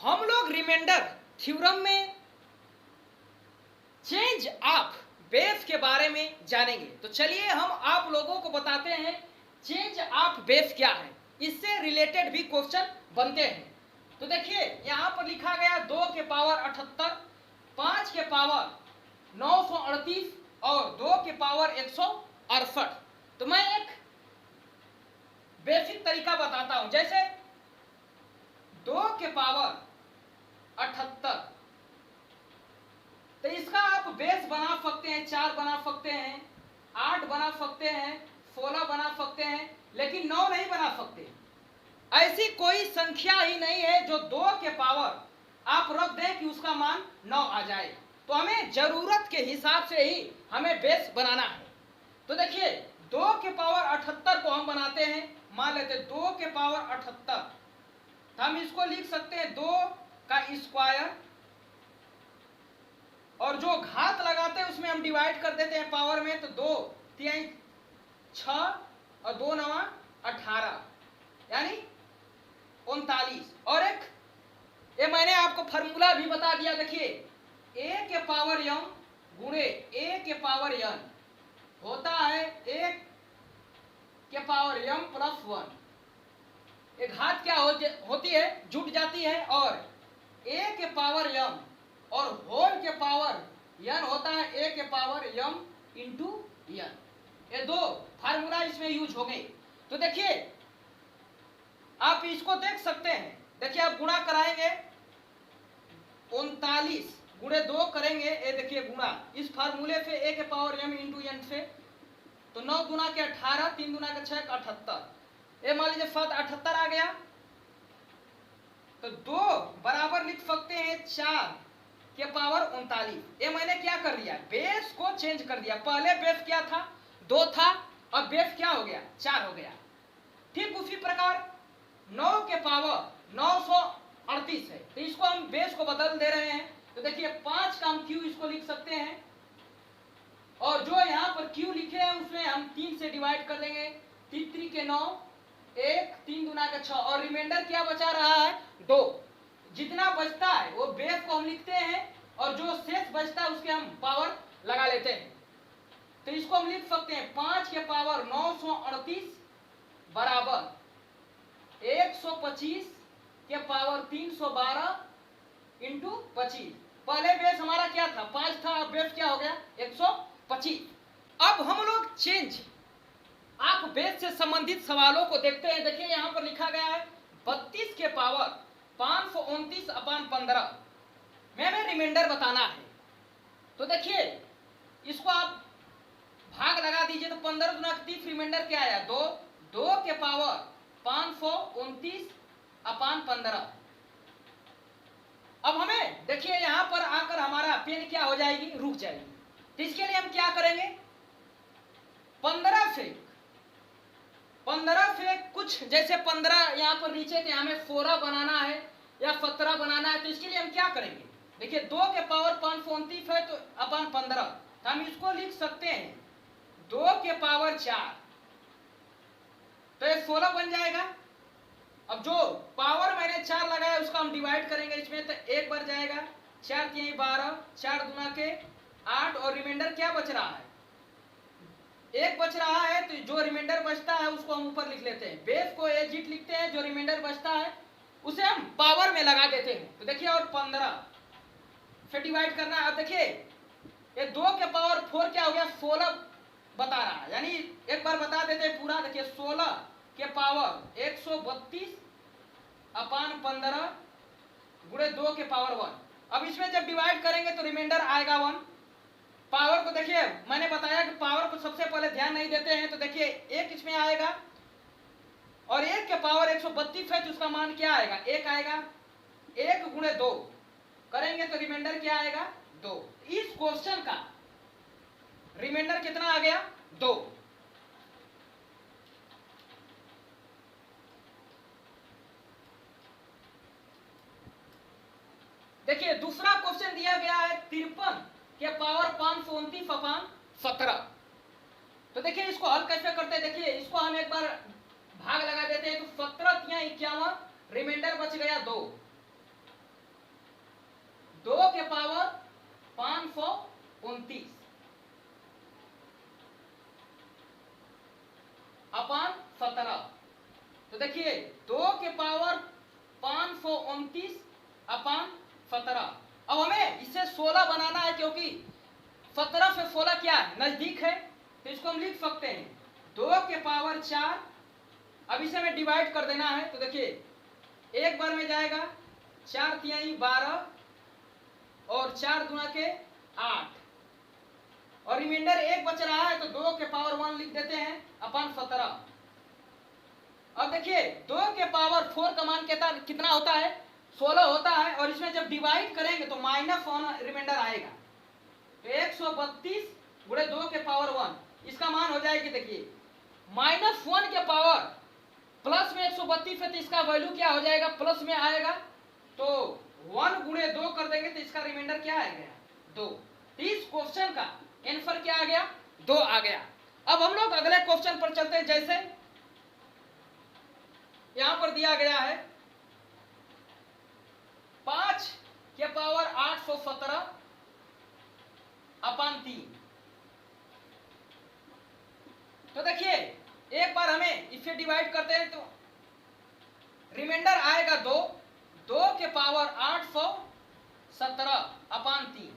हम लोग remainder theorem में चेंज ऑफ बेस के बारे में जानेंगे। तो चलिए हम आप लोगों को बताते हैं चेंज ऑफ बेस क्या है, इससे रिलेटेड भी क्वेश्चन बनते हैं। तो देखिए यहाँ पर लिखा गया 2 के पावर 78, 5 के पावर 938 और 2 के पावर 168। तो मैं एक बेसिक तरीका बताता हूं, जैसे 2 के पावर 78, तो इसका आप बेस बना सकते हैं, 4 बना सकते हैं, 8 बना सकते हैं, 16 बना सकते हैं, लेकिन 9 नहीं बना सकते। ऐसी कोई संख्या ही नहीं है जो 2 के पावर आप रख दें कि उसका मान 9 आ जाए। तो हमें जरूरत के हिसाब से ही हमें बेस बनाना है। तो देखिए 2 के पावर 78 को हम बनाते हैं, मान लेते 2 के पावर 78, तो हम इसको लिख सकते हैं 2 का स्क्वायर, और जो घात लगाते हैं उसमें हम डिवाइड कर देते हैं पावर में। तो 2 3 6 और 2 9 18 यानी 39। और एक ये मैंने आपको फॉर्मूला भी बता दिया, देखिए a के पावर m गुणे a के पावर n होता है a के पावर m प्लस 1। एक घात क्या होती है, जुट जाती है, और a के पावर m और होल के पावर n होता है a के पावर m इंटू n। ये दो फार्मूला इसमें यूज हो गए। तो देखिए आप इसको देख सकते हैं, देखिए आप गुणा कराएंगे 39 गुणे 2 करेंगे, ये देखिए गुणा इस फार्मूले से a के पावर m इंटू n से, तो 9 गुना के 18, 3 गुना के 6 78, ये मान लीजिए 7 78 आ गया। तो 2 बराबर लिख सकते हैं 4 के पावर 39। ये मैंने क्या कर दिया, बेस को चेंज कर दिया। पहले बेस क्या था, 2 था, अब बेस क्या हो गया, 4 हो गया। ठीक उसी प्रकार 9 के पावर 938 है, तो इसको हम बेस को बदल दे रहे हैं। तो देखिए 5 का हम क्यू इसको लिख सकते हैं, और जो यहाँ पर क्यू लिखे हैं उसमें हम 3 से डिवाइड कर देंगे। 3 3 के 9, 1 3 गुना का 6, और रिमाइंडर क्या बचा रहा है, 2। जितना बचता है वो बेस को हम लिखते हैं, और जो शेष बचता है उसके हम पावर लगा लेते हैं। तो इसको हम लिख सकते हैं 5 के पावर 938 बराबर 125 के पावर 312 इंटू 25। पहले बेस हमारा क्या था, 5 था, अब बेस क्या हो गया, 125। अब हम लोग चेंज आप बेस से संबंधित सवालों को देखते हैं। देखिए यहाँ पर लिखा गया है 32 के पावर 529 अपान 15 में हमें रिमाइंडर बताना है। तो देखिए इसको आप भाग लगा दीजिए, तो 15 गुना 30 रिमाइंडर क्या आया, 2। 2 के पावर 529 अपान 15। अब हमें देखिए यहां पर आकर हमारा पेन क्या हो जाएगी, रुक जाएगी। तो इसके लिए हम क्या करेंगे, 15 से कुछ, जैसे 15 यहाँ पर नीचे थे, हमें 16 बनाना है या 17 बनाना है। तो इसके लिए हम क्या करेंगे, देखिए 2 के पावर 529 है, तो अपान 15, तो हम इसको लिख सकते हैं 2 के पावर 4, तो ये 16 बन जाएगा। अब जो पावर मैंने 4 लगाया उसका हम डिवाइड करेंगे इसमें, तो 1 बढ़ जाएगा, 4 3 12, 4 गुना के 8, और रिमाइंडर क्या बच रहा है, 1 बच रहा है। तो जो रिमाइंडर बचता है उसको हम ऊपर लिख लेते हैं, बेस को एजिट लिखते हैं, जो रिमाइंडर बचता है उसे हम पावर में लगा देते हैं। तो देखिए और 15 से डिवाइड करना है। अब देखिए ये 2 के पावर 4 क्या हो गया, 16 बता रहा है, यानी एक बार बता देते हैं पूरा। देखिए 16 के पावर 132 अपान 15 गुणे 2 के पावर 1। अब इसमें जब डिवाइड करेंगे तो रिमाइंडर आएगा 1। पावर को देखिए मैंने बताया कि पावर को सबसे पहले ध्यान नहीं देते हैं, तो देखिए 1 इसमें आएगा, और 1 के पावर 132 है, तो उसका मान क्या आएगा, 1 आएगा। 1 गुणे 2 करेंगे तो रिमाइंडर क्या आएगा, 2। इस क्वेश्चन का रिमाइंडर कितना आ गया, 2। देखिए दूसरा क्वेश्चन दिया गया है 53 के पावर 529 अपान 17। तो देखिए इसको हल कैसे करते हैं, देखिए इसको हम एक बार भाग लगा देते हैं, तो 17 × 51, रिमाइंडर बच गया 2। 17। तो देखिए 2 के पावर 529 अपान 17। अब हमें इसे 16 बनाना है, क्योंकि 17 से 16 क्या है, नजदीक है, तो इसको हम लिख सकते हैं 2 के पावर 4। अब इसे हमें डिवाइड कर देना है, तो देखिए एक बार में जाएगा 4 तिहाई 12 और 4 दूना के 8, और रिमाइंडर 1 बच रहा है, तो 2 के पावर 1 लिख देते हैं अपान 17। अब देखिए 2 के पावर 4 का मान कितना होता है, 16 होता है, और इसमें जब डिवाइड करेंगे तो -1 रिमाइंडर आएगा, तो 132 गुणे 2 के पावर 1, इसका मान हो जाएगी, देखिए -1 के पावर प्लस में 132 है, तो इसका वैल्यू क्या हो जाएगा, प्लस में आएगा, तो 1 गुणे 2 कर देंगे तो इसका रिमाइंडर क्या आएगा, 2। इस क्वेश्चन का आंसर क्या आ गया, 2 आ गया। अब हम लोग अगले क्वेश्चन पर चलते हैं। जैसे यहां पर दिया गया है 5 के पावर 817 अपान 3। तो देखिए एक बार हमें इसे डिवाइड करते हैं, तो रिमाइंडर आएगा 2, 2 के पावर 817 अपान 3।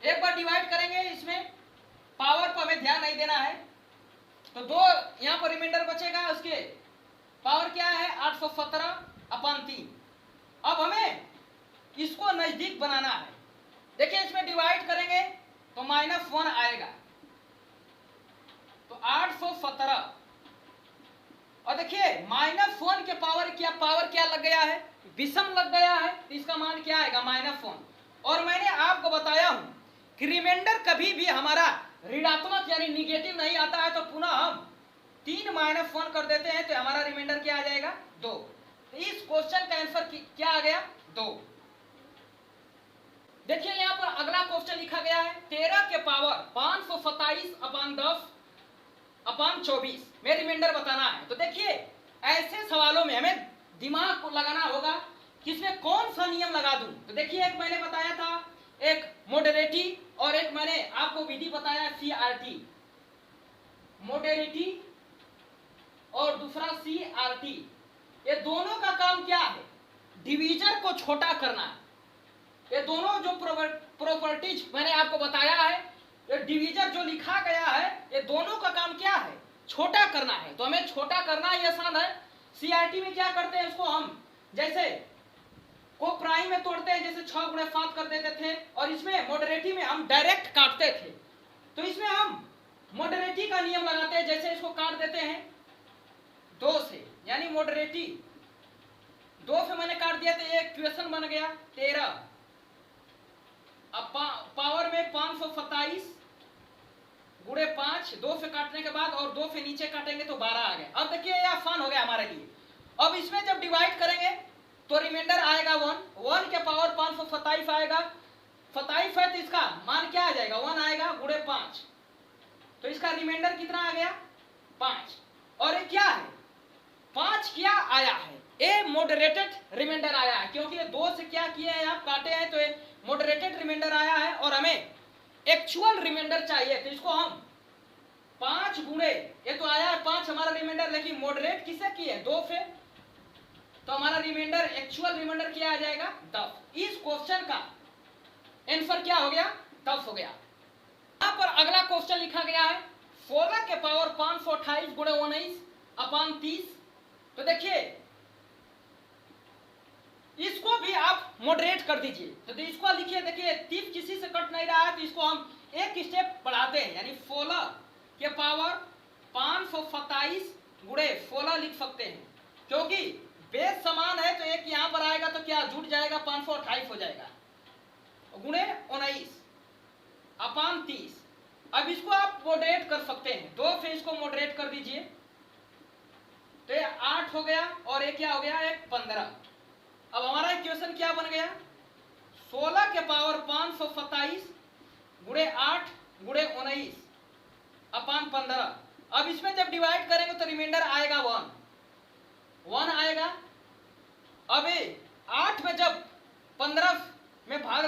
एक बार डिवाइड करेंगे, इसमें पावर पर हमें ध्यान नहीं देना है, तो 2 यहां पर रिमाइंडर बचेगा, उसके पावर क्या है 817 अपान 3। अब हमें इसको नजदीक बनाना है। देखिए इसमें डिवाइड करेंगे तो -1 आएगा, तो 817, और देखिए -1 के पावर क्या लग गया है, विषम लग गया है, तो इसका मान क्या आएगा, -1। और मैंने आपको बताया हूं कि रिमाइंडर कभी भी हमारा ऋणात्मक यानी निगेटिव नहीं आता है, तो पुनः हम 3 -1 कर देते हैं, तो हमारा रिमाइंडर क्या आ जाएगा, 2। तो इस क्वेश्चन का आंसर क्या आ गया, 2। देखिए यहां पर अगला क्वेश्चन लिखा गया है 13 के पावर 527 अपान 10 अपान 24 में रिमाइंडर बताना है। तो देखिए ऐसे सवालों में हमें दिमाग को लगाना होगा कि इसमें कौन सा नियम लगा दूं। तो देखिए एक मैंने बताया था, एक मोडरेटी, और एक मैंने आपको विधि बताया CRT, मोडरेटी और दूसरा CRT। ये दोनों का काम क्या है, डिवीजर को छोटा करना है। ये दोनों जो प्रॉपर्टीज मैंने आपको बताया है, ये डिवीजर जो लिखा गया है, ये दोनों का काम क्या है, छोटा करना है। तो हमें छोटा करना ही आसान है। CRT में क्या करते हैं, इसको हम जैसे को प्राइम में तोड़ते हैं, जैसे 6 गुणे 7 कर देते थे, और इसमें मॉडरेटी में हम डायरेक्ट काटते थे। तो इसमें हम मॉडरेटी का नियम लगाते हैं, जैसे इसको काट देते हैं 2 से, यानी मॉडरेटी 2 से मैंने काट दिया, तो एक क्वेश्चन बन गया 13। अब पावर में 527 गुणे 5, 2 से काटने के बाद, और 2 से नीचे काटेंगे तो 12 आ गया। अब देखिए ये आसान हो गया हमारे लिए। अब इसमें जब डिवाइड करेंगे तो रिमाइंडर आएगा 1 के पावर 527 आएगा, 27 है, तो इसका मान क्या आ जाएगा, 1 आएगा गुणे 5, तो इसका रिमाइंडर कितना आ गया, 5। और ये क्या है, 5 क्या आया है, ए मॉडरेटेड रिमाइंडर आया है, क्योंकि 2 से क्या किए हैं आप, काटे हैं, तो ये मॉडरेटेड रिमाइंडर आया है। और हमें एक्चुअल रिमाइंडर चाहिए, तो इसको हम 5 गुणे, ये तो आया है 5 हमारा रिमाइंडर, लेकिन मॉडरेट किसे किए, 2 से, तो हमारा रिमाइंडर एक्चुअल रिमाइंडर क्या आ जाएगा, 10। इस क्वेश्चन का आंसर क्या हो गया, 10 हो गया। यहां पर अगला क्वेश्चन लिखा गया है 16 के पावर 528 गुणे 19 अपान 30। तो देखिए इसको भी आप मॉडरेट कर दीजिए, तो इसको लिखिए, देखिए 30 किसी से कट नहीं रहा है, तो इसको हम एक स्टेप बढ़ाते हैं, यानी 16 के पावर 527 गुणे 16 लिख सकते हैं, क्योंकि बेस समान है, तो एक यहां पर आएगा तो क्या जुड़ जाएगा, 528 हो जाएगा, गुणे 19 अपान 30। अब इसको आप मॉडरेट कर सकते हैं, 2 से इसको मॉडरेट कर दीजिए, तो ये 8 हो गया, और एक क्या हो गया, एक 15। अब हमारा इक्वेशन क्या बन गया, 16 के पावर 527 गुणे 8 गुणे 19 अपान 15। अब इसमें जब डिवाइड करेंगे तो रिमाइंडर आएगा 1 आएगा। अब 8 में जब 15 में भाग,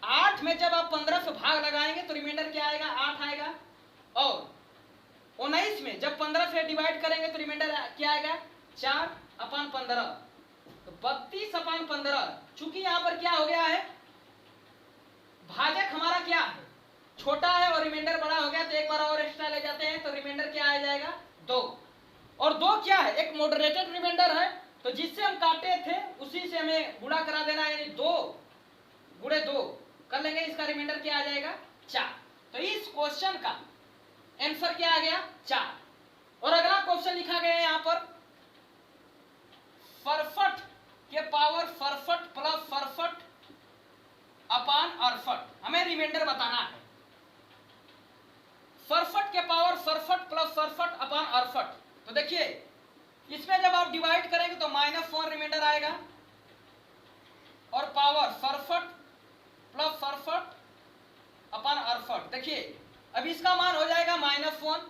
8 में जब आप 15 से भाग लगाएंगे तो रिमाइंडर क्या आएगा, 8 आएगा। और 19 में जब 15 से डिवाइड करेंगे तो रिमाइंडर क्या आएगा 4/15, तो 32/15। चूंकि यहाँ पर क्या हो गया है, भाजक हमारा क्या है छोटा है और रिमाइंडर बड़ा हो गया, तो एक बार और एक्स्ट्रा ले जाते हैं तो रिमाइंडर क्या आ जाएगा 2। और 2 क्या है, एक मॉडरेटेड रिमाइंडर है, तो जिससे हम काटे थे उसी से हमें गुणा करा देना है, यानी 2 गुणे 2 कर लेंगे, इसका रिमाइंडर क्या आ जाएगा 4। तो इस क्वेश्चन का आंसर क्या आ गया 4। और अगला क्वेश्चन लिखा गया है यहाँ पर, फरफट के पावर फरफट प्लस फरफट अपान अरफट, हमें रिमाइंडर बताना है। फरफट के पावर फरफट प्लस फरफट अपान अरफट, तो देखिए इसमें जब आप डिवाइड करेंगे तो -1 रिमाइंडर आएगा, और पावर फरफट प्लस फरफट अपान अरफट, देखिए अब इसका मान हो जाएगा -1,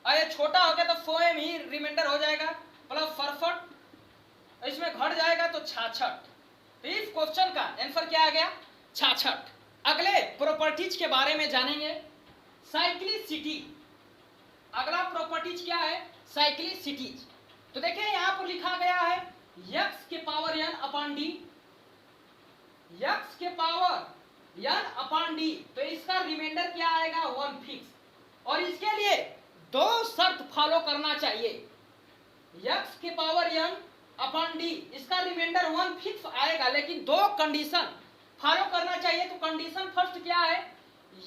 और ये छोटा हो गया तो 4m ही रिमाइंडर हो जाएगा, प्लस फरफट इसमें घट जाएगा तो 66। तो इस क्वेश्चन का आंसर क्या आ गया 66। अगले प्रॉपर्टीज के बारे में जानेंगे, साइक्लिसिटी। अगला प्रॉपर्टीज क्या है साइक्लिसिटी। तो देखिए यहां पर लिखा गया है x के पावर n अपान डी, x के पावर n अपान डी, तो इसका रिमाइंडर क्या आएगा 1 फिक्स, और इसके लिए 2 शर्त फॉलो करना चाहिए। x के पावर n अपान डी, इसका रिमाइंडर 1 फिक्स आएगा, लेकिन 2 कंडीशन फॉलो करना चाहिए। तो कंडीशन फर्स्ट क्या है,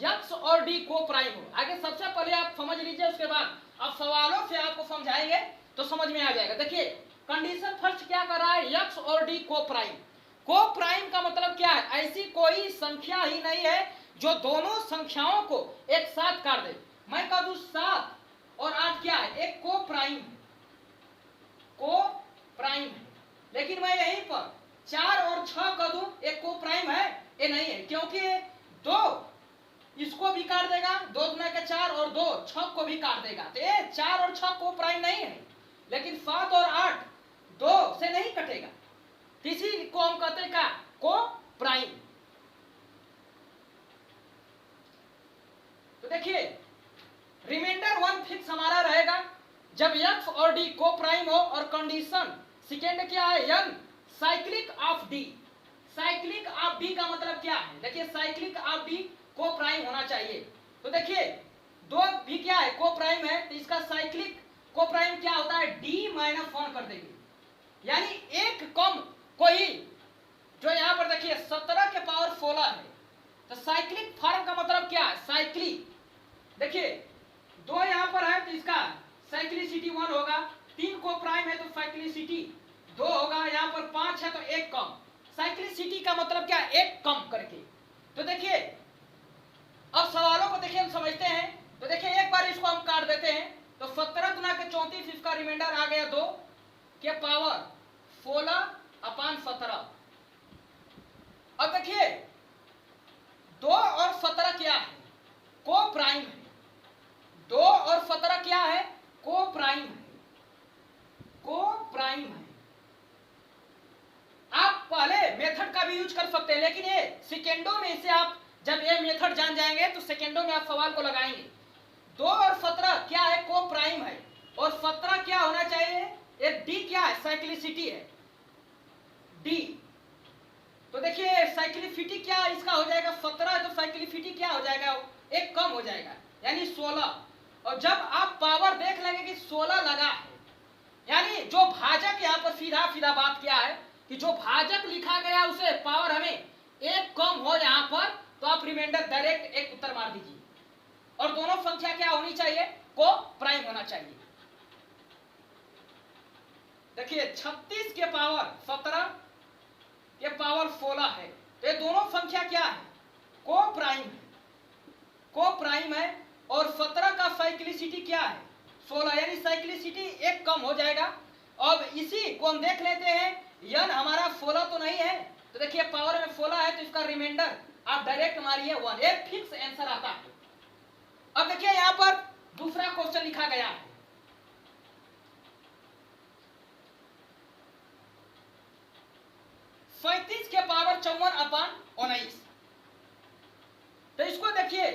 x और d को प्राइम हो। आगे सबसे पहले आप समझ लीजिए, उसके बाद अब सवालों से आपको समझाएंगे तो समझ में आ जाएगा। देखिए कंडीशन फर्स्ट क्या कर रहा है, x और d को प्राइम। को प्राइम का मतलब क्या है, ऐसी कोई संख्या ही नहीं है जो दोनों संख्याओं को एक साथ काट दे। मैं कह दूं 7 और 8 क्या है, एक को प्राइम है, को प्राइम है, लेकिन मैं यहीं पर 4 और 6 कह दूं एक को प्राइम है, ये नहीं है, क्योंकि 2 इसको भी काट देगा, 2 गुना के 4 और 2 6 को भी काट देगा, तो ये 4 और 6 को प्राइम नहीं है। लेकिन 7 और 8 2 से नहीं कटेगा, इसी को हम कहते हैं क्या, को प्राइम। तो देखिए रिमाइंडर 1 फिक्स हमारा रहेगा जब x और d को प्राइम हो, और कंडीशन सेकेंड क्या है, n cyclic of d। Cyclic of d का मतलब क्या है, देखिए साइक्लिक ऑफ d को प्राइम होना चाहिए। तो देखिए 2 भी क्या है, को प्राइम है, तो इसका साइक्लिक को प्राइम क्या होता है, d-1 कर देंगे, यानी एक कम कोई, जो यहाँ पर देखिए 17 के पावर 16 है, तो साइक्लिक फॉर्म का मतलब क्या है, साइक्लिक। देखिए 2 यहाँ पर है तो इसका साइक्लिसिटी 1 होगा, 3 को प्राइम है तो साइक्लिसिटी 2 होगा, यहाँ पर 5 है तो एक कम। साइक्लिसिटी का मतलब क्या, एक कम करके। तो देखिए अब सवालों को देखिए हम समझते हैं। तो देखिए एक बार इसको हम काट देते हैं, तो 17 गुना के 34, इसका रिमाइंडर आ गया 2 के पावर 16/17। अब देखिए 2 और 17 क्या है, को प्राइम है, 2 और 17 क्या है, को प्राइम है, को प्राइम है। आप पहले मेथड का भी यूज कर सकते हैं, लेकिन ये सेकेंडों में इसे आप जब ये मेथड जान जाएंगे तो सेकेंडों में आप सवाल को लगाएंगे। 2 और 17 क्या है, को प्राइम है, और 17 क्या होना चाहिए, एक डी क्या है, साइक्लिसिटी है डी। तो देखिए साइक्लिसिटी क्या इसका हो जाएगा 17 है, तो साइक्लिसिटी क्या हो जाएगा, एक कम हो जाएगा, यानी 16। और जब आप पावर देख लेंगे कि 16 लगा है, यानी जो भाजक यहाँ पर सीधा सीधा बात क्या है कि जो भाजक लिखा गया उसे पावर हमें एक कम हो यहाँ पर, तो आप रिमाइंडर डायरेक्ट एक उत्तर मार दीजिए, और दोनों संख्या क्या होनी चाहिए, को प्राइम होना चाहिए। देखिए 36 के पावर 17 के पावर 16 है, तो ये दोनों संख्या क्या है, को प्राइम है, को प्राइम है, और 17 का साइक्लिसिटी क्या है 16, यानी साइक्लिसिटी एक कम हो जाएगा। अब इसी को हम देख लेते हैं, n हमारा 16 तो नहीं है, तो देखिए पावर में 16 है, तो इसका रिमाइंडर आप डायरेक्ट मारिए 1, एक फिक्स आंसर आता है। अब देखिए यहाँ पर दूसरा क्वेश्चन लिखा गया है, पैंतीस के पावर 54/19। तो इसको देखिए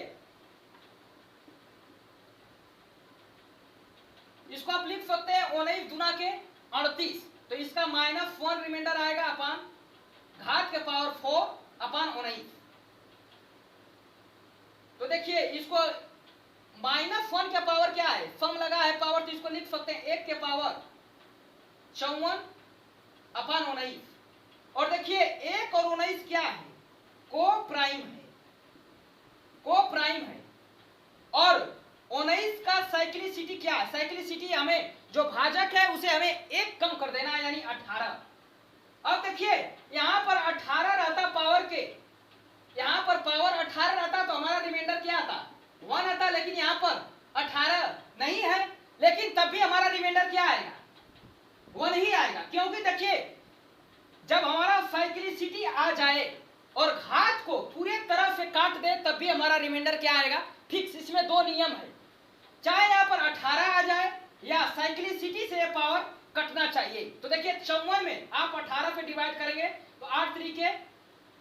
19 गुना के 38, तो इसका -1 रिमाइंडर आएगा अपान घात के पावर 4 अपान 19। तो देखिए इसको -1 के पावर क्या है, सम लगा है पावर, तो इसको लिख सकते हैं 1 के पावर 54 अपान 19। और देखिए 1 और 19 क्या है, को प्राइम है, को प्राइम है। और 19 का साइक्लिसिटी क्या है, साइक्लिसिटी हमें जो भाजक है उसे हमें 1 कम कर देना है, यानी 18। अब देखिए यहां पर 18 रहता पावर के, यहां पर पावर 18 रहता तो हमारा रिमाइंडर क्या आता, 1 आता, लेकिन यहां पर 18 नहीं है, लेकिन तब भी हमारा रिमाइंडर क्या आएगा, 1 ही आएगा। क्योंकि देखिए जब हमारा साइक्लिसिटी आ जाए और घात को पूरे तरह से काट दे तब भी हमारा रिमाइंडर क्या आएगा, फिक्स। इसमें 2 नियम है, चाहे यहाँ पर 18 आ जाए या साइक्लिसिटी से पावर कटना चाहिए। तो देखिए 54 में आप 18 पे डिवाइड करेंगे तो 8 तरीके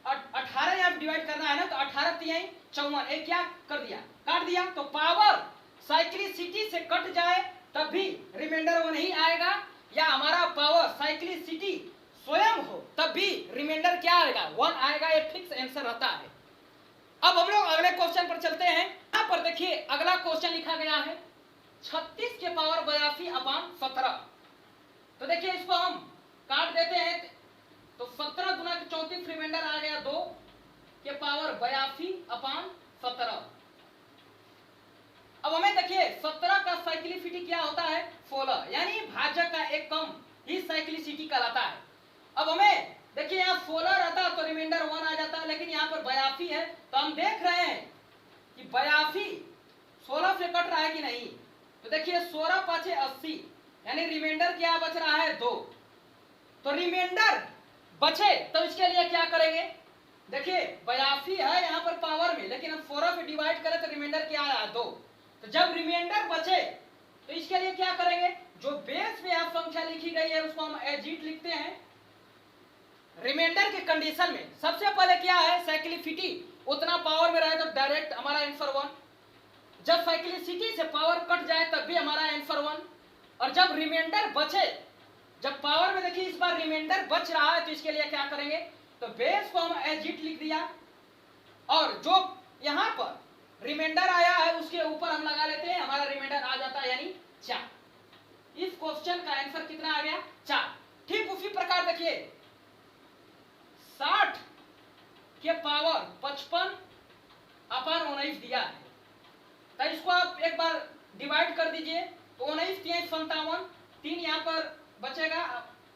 18 यहाँ डिवाइड करना है ना, तो 18 3 54, एक क्या कर दिया, काट दिया। तो पावर साइक्लिसिटी से कट जाए तब भी रिमाइंडर 1 नहीं आएगा, या हमारा पावर साइक्लिसिटी स्वयं हो तब भी रिमाइंडर क्या आएगा, 1 आएगा। ये फिक्स आंसर रहता है। अब हम लोग अगले क्वेश्चन पर चलते हैं। यहाँ पर देखिए अगला क्वेश्चन लिखा गया है 36 के पावर 82 अपान 17। तो देखिए इसको हम काट देते हैं, तो 17 गुना 34 रिमाइंडर आ गया 2 के पावर 82 अपान 17। अब हमें देखिए 17 का साइक्लिसिटी क्या होता है, 16, यानी भाजक का एक कम ही साइक्लिसिटी कहलाता है। अब हमें देखिए यहाँ 16 रहता तो रिमाइंडर 1 आ जाता, लेकिन यहाँ पर 82 है, तो हम देख रहे हैं कि 82 16 से कट रहा है कि नहीं। तो देखिए 16 पाछे 80, यानी रिमाइंडर क्या बच रहा है, 2। तो रिमाइंडर बचे तो इसके लिए क्या करेंगे, देखिए 82 है यहाँ पर पावर में, लेकिन हम 16 पे डिवाइड करें तो रिमाइंडर क्या आया, 2। तो जब रिमाइंडर बचे तो इसके लिए क्या करेंगे, जो बेस में आप संख्या लिखी गई है उसको हम एज इट लिखते हैं। रिमाइंडर के कंडीशन में सबसे पहले क्या है, साइक्लिसिटी उतना पावर में रहे तो डायरेक्ट हमारा आंसर 1, जब साइक्लिसिटी से पावर कट जाए तब भी हमारा आंसर 1, और जब रिमाइंडर बचे, जब पावर में देखिए इस बार रिमाइंडर बच रहा है तो इसके लिए क्या करेंगे, तो बेस को हम एज इट लिख दिया, और जो यहाँ पर रिमाइंडर आया है उसके ऊपर हम लगा लेते हैं, हमारा रिमाइंडर आ जाता है यानी 4। इस क्वेश्चन का आंसर कितना आ गया, 4। ठीक उसी प्रकार देखिए 60 के पावर 55 अपान 19 दिया है, तो इसको आप एक बार डिवाइड कर दीजिए, तो 19 3 57, 3 यहाँ पर बचेगा,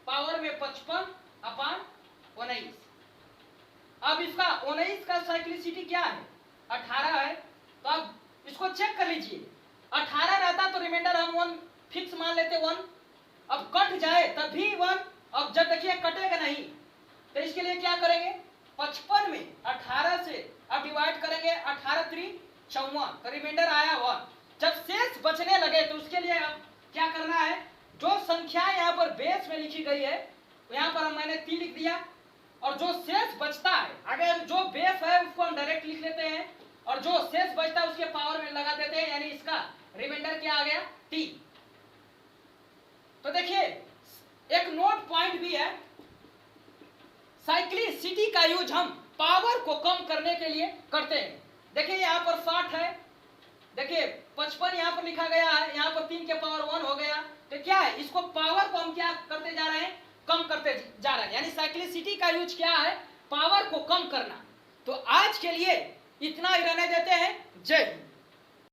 पावर में 55 अपान 19। अब इसका 19 का साइक्लिसिटी क्या है, 18 है, तो आप इसको चेक कर लीजिए। 18 रहता तो रिमाइंडर हम 1 फिक्स मान लेते 1, अब कट जाए तब भी 1, अब जब देखिए कटेगा नहीं तो इसके लिए क्या करेंगे, 55 में 18 से अब डिवाइड करेंगे, 18 3 54, तो रिमाइंडर आया 1। जब शेष बचने लगे तो उसके लिए अब क्या करना है, जो संख्या यहाँ पर बेस में लिखी गई है यहाँ पर मैंने 3 लिख दिया, और जो शेष बचता है, अगर जो बेस है उसको हम डायरेक्ट लिख लेते हैं, और जो शेष बचता है उसके पावर में लगा देते हैं, यानी इसका रिमाइंडर क्या आ गया, 3। तो देखिए एक नोट पॉइंट भी है, साइक्लिसिटी का यूज हम पावर को कम करने के लिए करते हैं। देखिए यहाँ पर 60 है, देखिए 55 यहाँ पर लिखा गया है, यहाँ पर 3 के पावर 1 हो गया, तो क्या है, इसको पावर को हम क्या करते जा रहे हैं, कम करते जा रहे हैं, यानी साइक्लिसिटी का यूज क्या है, पावर को कम करना। तो आज के लिए इतना ही रहने देते हैं। जय हिंद।